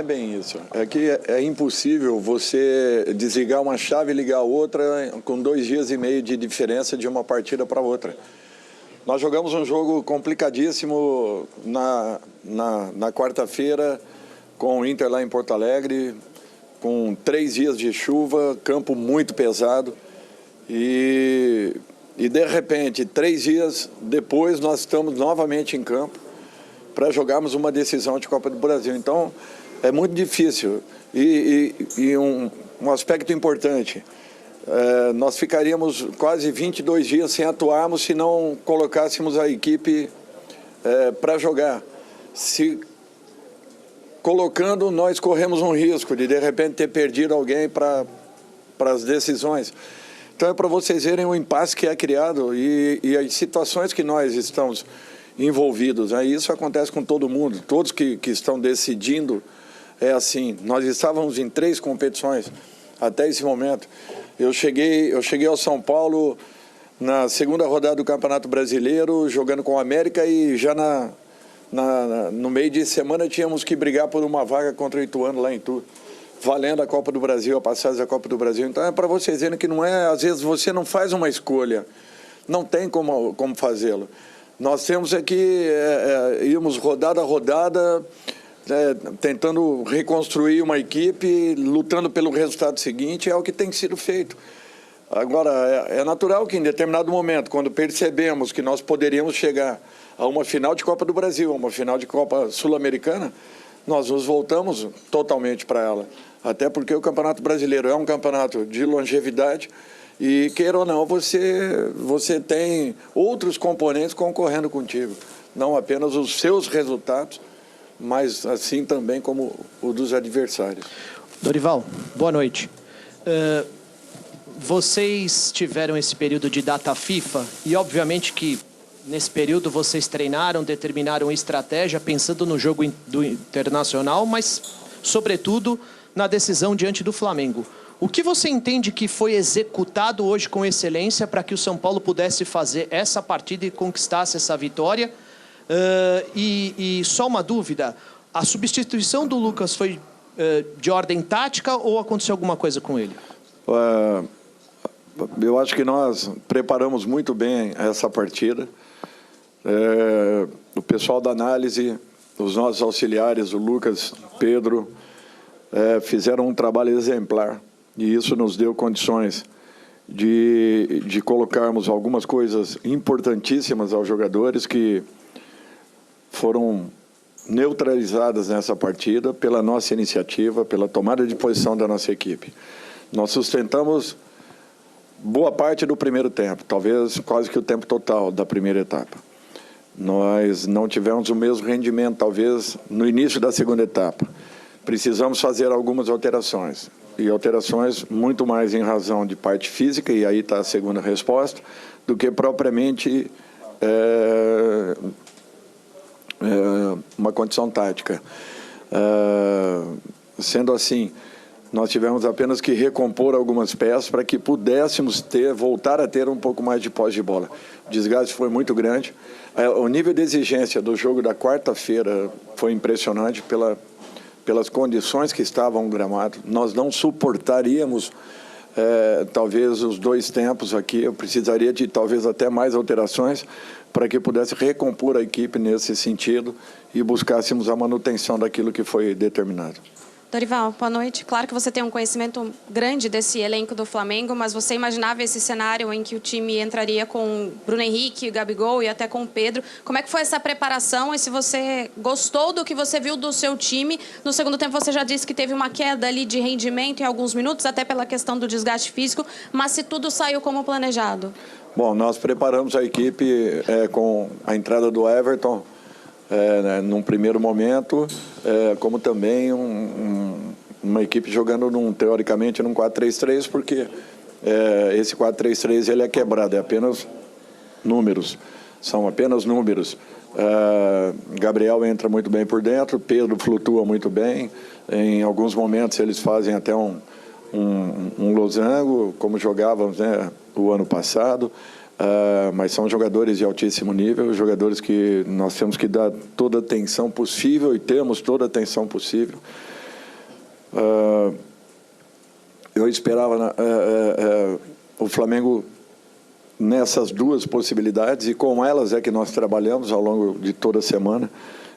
é bem isso. É que é impossível você desligar uma chave e ligar outra com 2 dias e meio de diferença de uma partida para outra. Nós jogamos um jogo complicadíssimo na quarta-feira com o Inter lá em Porto Alegre, com 3 dias de chuva, campo muito pesado. E de repente, 3 dias depois, nós estamos novamente em campo para jogarmos uma decisão de Copa do Brasil. Então, é muito difícil. E um aspecto importante, nós ficaríamos quase 22 dias sem atuarmos se não colocássemos a equipe para jogar. Se colocando, nós corremos um risco de repente, ter perdido alguém para as decisões. Então, é para vocês verem o impasse que é criado e as situações que nós estamos envolvidos. Isso acontece com todo mundo, todos que estão decidindo é assim. Nós estávamos em 3 competições até esse momento. Eu cheguei ao São Paulo na segunda rodada do Campeonato Brasileiro, jogando com o América, e já no meio de semana tínhamos que brigar por uma vaga contra o Ituano lá em Itu, valendo a Copa do Brasil, a passagem da Copa do Brasil. Então é para vocês verem que não é, às vezes você não faz uma escolha, não tem como fazê-lo. Nós temos aqui, íamos rodada a rodada, tentando reconstruir uma equipe, lutando pelo resultado seguinte, é o que tem sido feito. Agora, é natural que em determinado momento, quando percebemos que nós poderíamos chegar a uma final de Copa do Brasil, a uma final de Copa Sul-Americana, nós nos voltamos totalmente para ela. Até porque o Campeonato Brasileiro é um campeonato de longevidade, e, queira ou não, você tem outros componentes concorrendo contigo. Não apenas os seus resultados, mas assim também como o dos adversários. Dorival, boa noite. Vocês tiveram esse período de data FIFA e, obviamente, que nesse período vocês treinaram, determinaram estratégia, pensando no jogo do Internacional, mas, sobretudo, na decisão diante do Flamengo. O que você entende que foi executado hoje com excelência para que o São Paulo pudesse fazer essa partida e conquistasse essa vitória? E só uma dúvida, a substituição do Lucas foi de ordem tática ou aconteceu alguma coisa com ele? Eu acho que nós preparamos muito bem essa partida. O pessoal da análise, os nossos auxiliares, o Lucas, Pedro, fizeram um trabalho exemplar. E isso nos deu condições de colocarmos algumas coisas importantíssimas aos jogadores que foram neutralizadas nessa partida pela nossa iniciativa, pela tomada de posição da nossa equipe. Nós sustentamos boa parte do primeiro tempo, talvez quase que o tempo total da primeira etapa. Nós não tivemos o mesmo rendimento, talvez, no início da segunda etapa. Precisamos fazer algumas alterações. E alterações muito mais em razão de parte física, e aí está a segunda resposta, do que propriamente uma condição tática. Sendo assim, nós tivemos apenas que recompor algumas peças para que pudéssemos voltar a ter um pouco mais de posse de bola. O desgaste foi muito grande. O nível de exigência do jogo da quarta-feira foi impressionante pelas condições que estavam no gramado. Nós não suportaríamos, talvez, os 2 tempos aqui. Eu precisaria de, talvez, até mais alterações para que pudesse recompor a equipe nesse sentido e buscássemos a manutenção daquilo que foi determinado. Dorival, boa noite. Claro que você tem um conhecimento grande desse elenco do Flamengo, mas você imaginava esse cenário em que o time entraria com Bruno Henrique, Gabigol e até com o Pedro. Como é que foi essa preparação e se você gostou do que você viu do seu time? No segundo tempo você já disse que teve uma queda ali de rendimento em alguns minutos, até pela questão do desgaste físico, mas se tudo saiu como planejado? Bom, nós preparamos a equipe com a entrada do Everton, num primeiro momento, como também uma equipe jogando teoricamente num 4-3-3, porque esse 4-3-3 ele é quebrado, é apenas números, são apenas números. Gabriel entra muito bem por dentro, Pedro flutua muito bem, em alguns momentos eles fazem até um losango, como jogávamos, né, o ano passado. Mas são jogadores de altíssimo nível, jogadores que nós temos que dar toda a atenção possível e temos toda a atenção possível. Eu esperava o Flamengo nessas duas possibilidades, e com elas é que nós trabalhamos ao longo de toda a semana.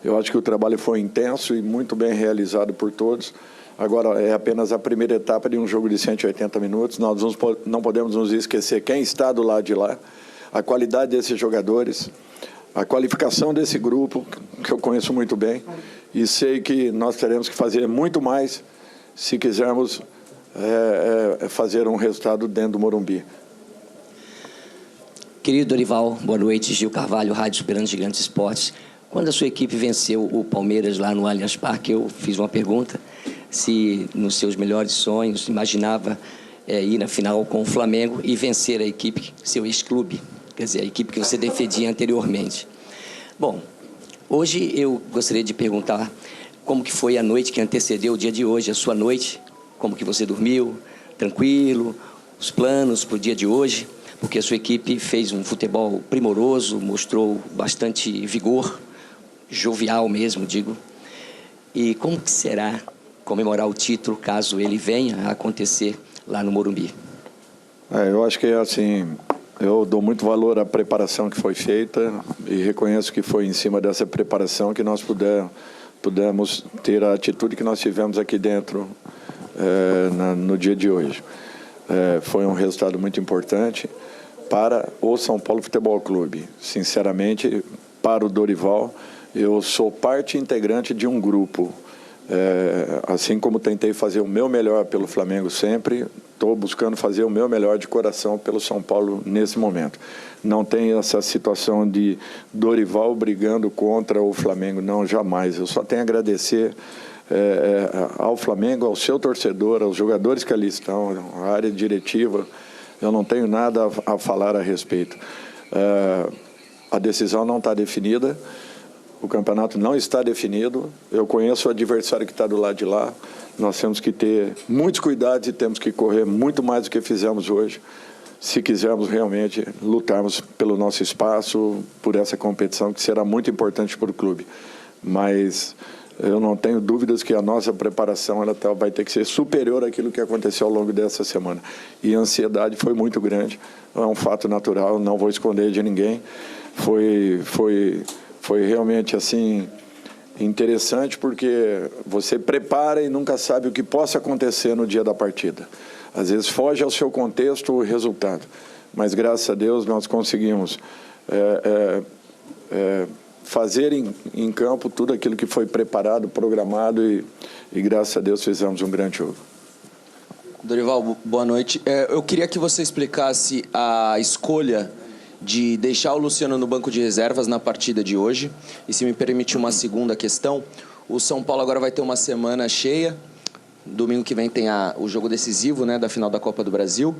Eu acho que o trabalho foi intenso e muito bem realizado por todos. Agora é apenas a primeira etapa de um jogo de 180 minutos. Nós não podemos nos esquecer quem está do lado de lá, a qualidade desses jogadores, a qualificação desse grupo, que eu conheço muito bem, e sei que nós teremos que fazer muito mais se quisermos fazer um resultado dentro do Morumbi. Querido Dorival, boa noite. Gil Carvalho, Rádio Esperança de Grandes Esportes. Quando a sua equipe venceu o Palmeiras lá no Allianz Parque, eu fiz uma pergunta se nos seus melhores sonhos imaginava ir na final com o Flamengo e vencer a equipe, seu ex-clube, quer dizer, a equipe que você defendia anteriormente. Bom, hoje eu gostaria de perguntar como que foi a noite que antecedeu o dia de hoje, a sua noite, como que você dormiu, tranquilo, os planos para o dia de hoje, porque a sua equipe fez um futebol primoroso, mostrou bastante vigor, jovial mesmo, digo. E como que será comemorar o título caso ele venha a acontecer lá no Morumbi? Eu acho que assim, eu dou muito valor à preparação que foi feita e reconheço que foi em cima dessa preparação que nós pudemos ter a atitude que nós tivemos aqui dentro no dia de hoje. Foi um resultado muito importante para o São Paulo Futebol Clube. Sinceramente, para o Dorival, eu sou parte integrante de um grupo. Assim como tentei fazer o meu melhor pelo Flamengo sempre, estou buscando fazer o meu melhor de coração pelo São Paulo nesse momento. Não tem essa situação de Dorival brigando contra o Flamengo, não, jamais. Eu só tenho a agradecer ao Flamengo, ao seu torcedor, aos jogadores que ali estão, à área diretiva. Eu não tenho nada a falar a respeito. A decisão não está definida. O campeonato não está definido. Eu conheço o adversário que está do lado de lá. Nós temos que ter muitos cuidados e temos que correr muito mais do que fizemos hoje, se quisermos realmente lutarmos pelo nosso espaço, por essa competição que será muito importante para o clube. Mas eu não tenho dúvidas que a nossa preparação vai ter que ser superior àquilo que aconteceu ao longo dessa semana. E a ansiedade foi muito grande. É um fato natural, não vou esconder de ninguém. Foi realmente assim interessante, porque você prepara e nunca sabe o que possa acontecer no dia da partida. Às vezes foge ao seu contexto o resultado, mas graças a Deus nós conseguimos fazer em campo tudo aquilo que foi preparado, programado e graças a Deus fizemos um grande jogo. Dorival, boa noite. Eu queria que você explicasse a escolha de deixar o Luciano no banco de reservas na partida de hoje. E se me permitir uma segunda questão, o São Paulo agora vai ter uma semana cheia. Domingo que vem tem o jogo decisivo, né, da final da Copa do Brasil.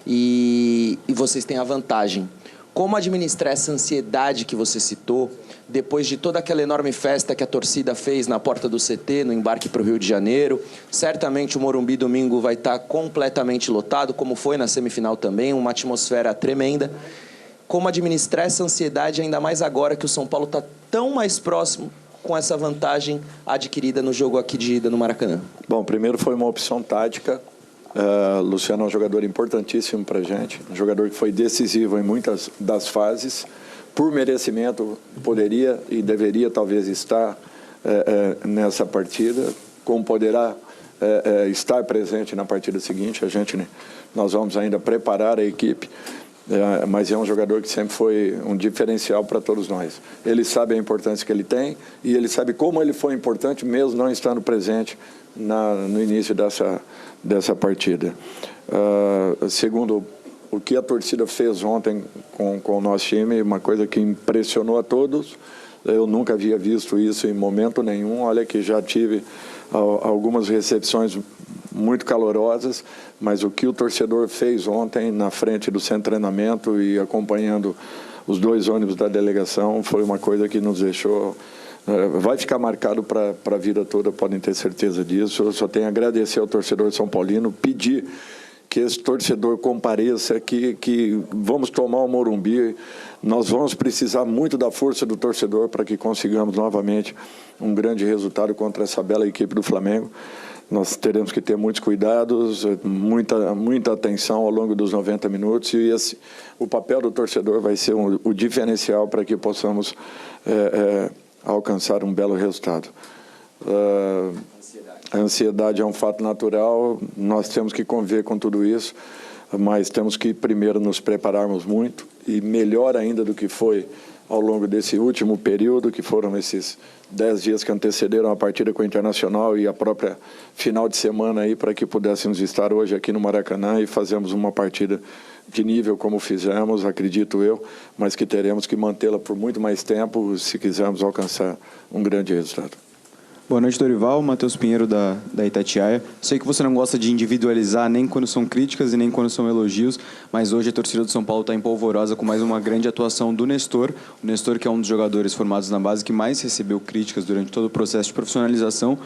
E vocês têm a vantagem. Como administrar essa ansiedade que você citou, depois de toda aquela enorme festa que a torcida fez na porta do CT, no embarque para o Rio de Janeiro? Certamente o Morumbi domingo vai estar completamente lotado, como foi na semifinal também, uma atmosfera tremenda. Como administrar essa ansiedade, ainda mais agora que o São Paulo está tão mais próximo com essa vantagem adquirida no jogo aqui de ida no Maracanã? Bom, primeiro foi uma opção tática. Luciano é um jogador importantíssimo para a gente, um jogador que foi decisivo em muitas das fases. Por merecimento, poderia e deveria talvez estar nessa partida, como poderá estar presente na partida seguinte. Nós vamos ainda preparar a equipe. Mas é um jogador que sempre foi um diferencial para todos nós. Ele sabe a importância que ele tem e ele sabe como ele foi importante mesmo não estando presente no início dessa partida. Segundo o que a torcida fez ontem com o nosso time, uma coisa que impressionou a todos. Eu nunca havia visto isso em momento nenhum. Olha que já tive algumas recepções muito calorosas, mas o que o torcedor fez ontem na frente do centro de treinamento e acompanhando os dois ônibus da delegação foi uma coisa que nos deixou... vai ficar marcado para a vida toda, podem ter certeza disso. Eu só tenho a agradecer ao torcedor São Paulino, pedir que esse torcedor compareça, que vamos tomar o Morumbi. Nós vamos precisar muito da força do torcedor para que consigamos novamente um grande resultado contra essa bela equipe do Flamengo. Nós teremos que ter muitos cuidados, muita atenção ao longo dos 90 minutos e o papel do torcedor vai ser o diferencial para que possamos alcançar um belo resultado. A ansiedade é um fato natural, nós temos que conviver com tudo isso, mas temos que primeiro nos prepararmos muito e melhor ainda do que foi ao longo desse último período, que foram esses 10 dias que antecederam a partida com o Internacional e a própria final de semana aí para que pudéssemos estar hoje aqui no Maracanã e fazermos uma partida de nível como fizemos, acredito eu, mas que teremos que mantê-la por muito mais tempo se quisermos alcançar um grande resultado. Boa noite, Dorival. Matheus Pinheiro, da Itatiaia. Sei que você não gosta de individualizar nem quando são críticas e nem quando são elogios, mas hoje a torcida do São Paulo está empolvorosa com mais uma grande atuação do Nestor. O Nestor, que é um dos jogadores formados na base que mais recebeu críticas durante todo o processo de profissionalização.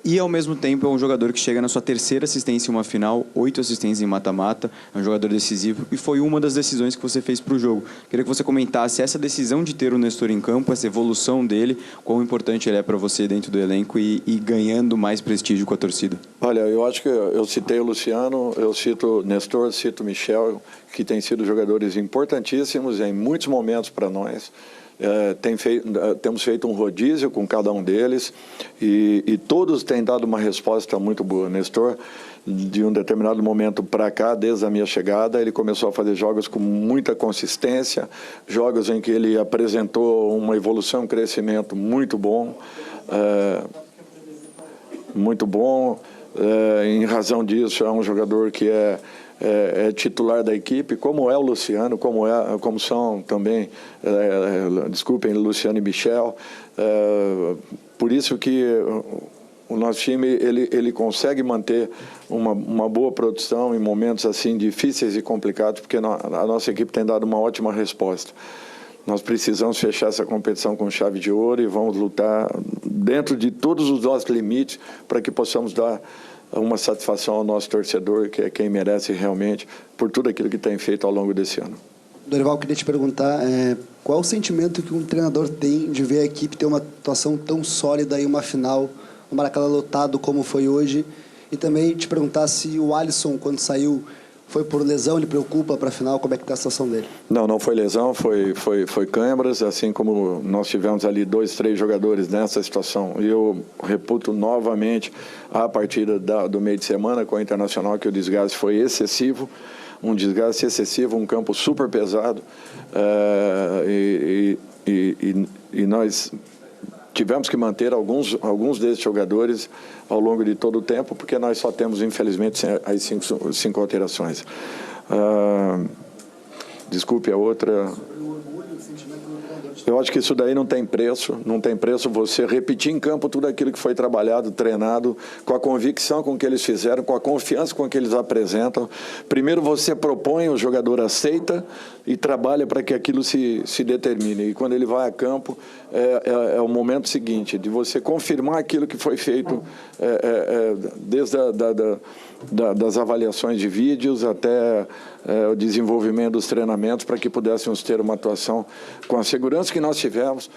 E, ao mesmo tempo, é um jogador que chega na sua terceira assistência em uma final, 8 assistências em mata-mata, é um jogador decisivo e foi uma das decisões que você fez para o jogo. Queria que você comentasse essa decisão de ter o Nestor em campo, essa evolução dele, quão importante ele é para você dentro do elenco e ganhando mais prestígio com a torcida. Olha, eu acho que eu citei o Luciano, eu cito o Nestor, cito o Michel, que têm sido jogadores importantíssimos em muitos momentos para nós. Temos feito um rodízio com cada um deles e todos têm dado uma resposta muito boa. Nestor, de um determinado momento para cá, desde a minha chegada, ele começou a fazer jogos com muita consistência, jogos em que ele apresentou uma evolução, um crescimento muito bom, em razão disso é um jogador que é titular da equipe, como é o Luciano, como são também, Luciano e Michel. Por isso que o nosso time ele consegue manter uma boa produção em momentos assim difíceis e complicados, porque a nossa equipe tem dado uma ótima resposta. Nós precisamos fechar essa competição com chave de ouro e vamos lutar dentro de todos os nossos limites para que possamos dar uma satisfação ao nosso torcedor, que é quem merece realmente, por tudo aquilo que tem feito ao longo desse ano. Dorival, queria te perguntar qual é o sentimento que um treinador tem de ver a equipe ter uma atuação tão sólida em uma final, um Maracanã lotado como foi hoje, e também te perguntar se o Alisson, quando saiu, foi por lesão, ele preocupa para a final, como é que está a situação dele? Não foi lesão, foi câimbras, assim como nós tivemos ali 2, 3 jogadores nessa situação. E eu reputo novamente a partida do meio de semana com o Internacional, que o desgaste foi excessivo, um campo super pesado, e nós tivemos que manter alguns desses jogadores ao longo de todo o tempo, porque nós só temos, infelizmente, as 5 alterações. Desculpe a outra. Eu acho que isso daí não tem preço você repetir em campo tudo aquilo que foi trabalhado, treinado, com a convicção com que eles fizeram, com a confiança com que eles apresentam. Primeiro você propõe, o jogador aceita e trabalha para que aquilo se determine. E quando ele vai a campo, é o momento seguinte, de você confirmar aquilo que foi feito desde das avaliações de vídeos até o desenvolvimento dos treinamentos, para que pudéssemos ter uma atuação com a segurança que nós tivemos,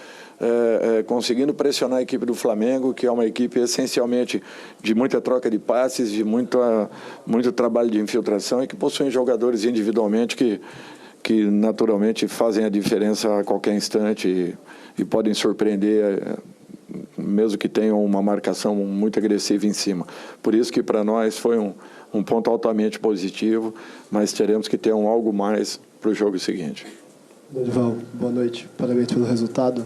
conseguindo pressionar a equipe do Flamengo, que é uma equipe essencialmente de muita troca de passes, de muito trabalho de infiltração e que possuem jogadores individualmente que naturalmente fazem a diferença a qualquer instante e podem surpreender, mesmo que tenham uma marcação muito agressiva em cima. Por isso que para nós foi um ponto altamente positivo, mas teremos que ter algo mais para o jogo seguinte. Dorival, boa noite. Parabéns pelo resultado.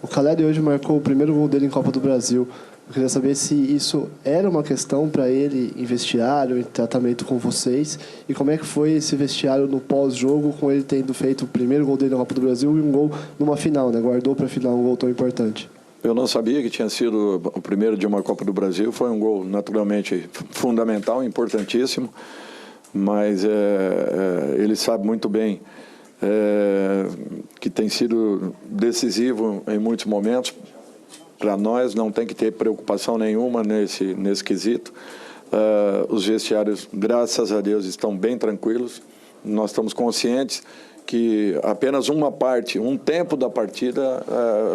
O Caleri hoje marcou o primeiro gol dele em Copa do Brasil. Eu queria saber se isso era uma questão para ele em vestiário, em tratamento com vocês, e como é que foi esse vestiário no pós-jogo, com ele tendo feito o primeiro gol dele na Copa do Brasil e um gol numa final, né? Guardou para a final um gol tão importante. Eu não sabia que tinha sido o primeiro de uma Copa do Brasil. Foi um gol naturalmente fundamental, importantíssimo, mas ele sabe muito bem que tem sido decisivo em muitos momentos. Para nós não tem que ter preocupação nenhuma nesse quesito. Os vestiários, graças a Deus, estão bem tranquilos. Nós estamos conscientes que apenas um tempo da partida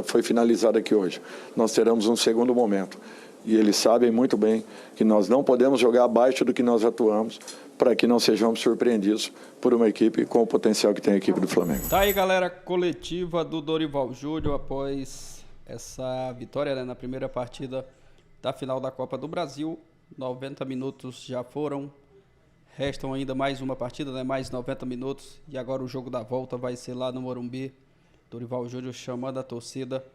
foi finalizado aqui hoje. Nós teremos um segundo momento. E eles sabem muito bem que nós não podemos jogar abaixo do que nós atuamos para que não sejamos surpreendidos por uma equipe com o potencial que tem a equipe do Flamengo. Tá aí, galera, coletiva do Dorival Júnior após essa vitória, né, na primeira partida da final da Copa do Brasil. 90 minutos já foram, restam ainda mais uma partida, né, mais 90 minutos, e agora o jogo da volta vai ser lá no Morumbi. Dorival Júnior chamando a torcida.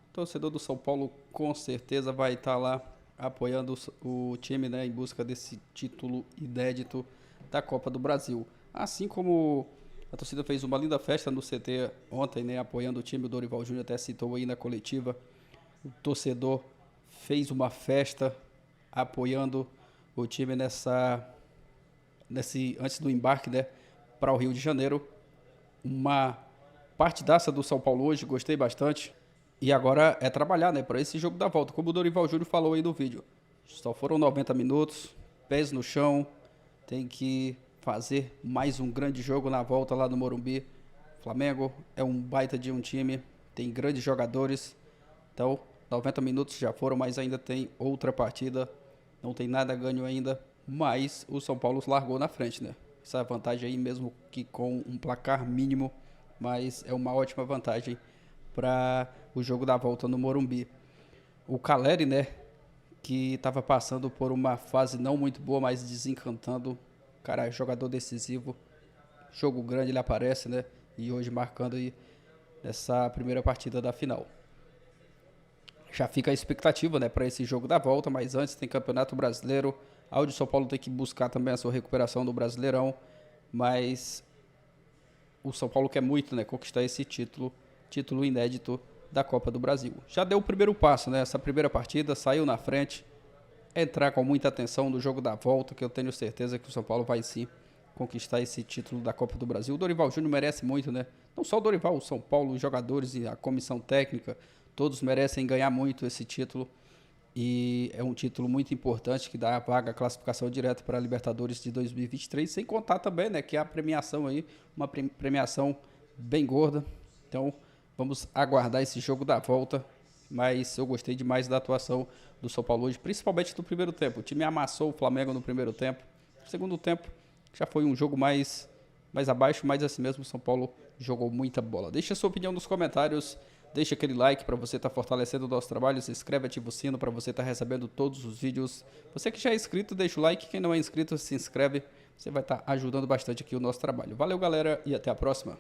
O torcedor do São Paulo com certeza vai estar lá apoiando o time, né, em busca desse título inédito da Copa do Brasil. Assim como a torcida fez uma linda festa no CT ontem, né, apoiando o time, o Dorival Júnior até citou aí na coletiva. O torcedor fez uma festa apoiando o time antes do embarque, né, para o Rio de Janeiro. Uma partidaça do São Paulo hoje, gostei bastante. E agora é trabalhar, né, para esse jogo da volta. Como o Dorival Júnior falou aí no vídeo, só foram 90 minutos, pés no chão, tem que fazer mais um grande jogo na volta lá no Morumbi. O Flamengo é um baita de um time, tem grandes jogadores, então 90 minutos já foram, mas ainda tem outra partida, não tem nada ganho ainda, mas o São Paulo largou na frente, né? Essa vantagem aí, mesmo que com um placar mínimo, mas é uma ótima vantagem para o jogo da volta no Morumbi. O Caleri, né, que estava passando por uma fase não muito boa, mas desencantando, cara, jogador decisivo, jogo grande ele aparece, né, e hoje marcando aí essa primeira partida da final. Já fica a expectativa, né, para esse jogo da volta, mas antes tem Campeonato Brasileiro. O São Paulo tem que buscar também a sua recuperação do Brasileirão, mas o São Paulo quer muito, né, conquistar esse título inédito da Copa do Brasil. Já deu o primeiro passo, né? Essa primeira partida, saiu na frente, entrar com muita atenção no jogo da volta, que eu tenho certeza que o São Paulo vai sim conquistar esse título da Copa do Brasil. O Dorival Júnior merece muito, né? Não só o Dorival, o São Paulo, os jogadores e a comissão técnica, todos merecem ganhar muito esse título. E é um título muito importante que dá a vaga, a classificação direta para a Libertadores de 2023, sem contar também, né, que é a premiação aí, uma premiação bem gorda. Então, vamos aguardar esse jogo da volta, mas eu gostei demais da atuação do São Paulo hoje, principalmente do primeiro tempo. O time amassou o Flamengo no primeiro tempo. No segundo tempo, já foi um jogo mais abaixo, mas assim mesmo o São Paulo jogou muita bola. Deixa a sua opinião nos comentários, deixa aquele like para você estar fortalecendo o nosso trabalho, se inscreve, ativa o sino para você estar recebendo todos os vídeos. Você que já é inscrito, deixa o like, quem não é inscrito, se inscreve, você vai estar ajudando bastante aqui o nosso trabalho. Valeu, galera, e até a próxima.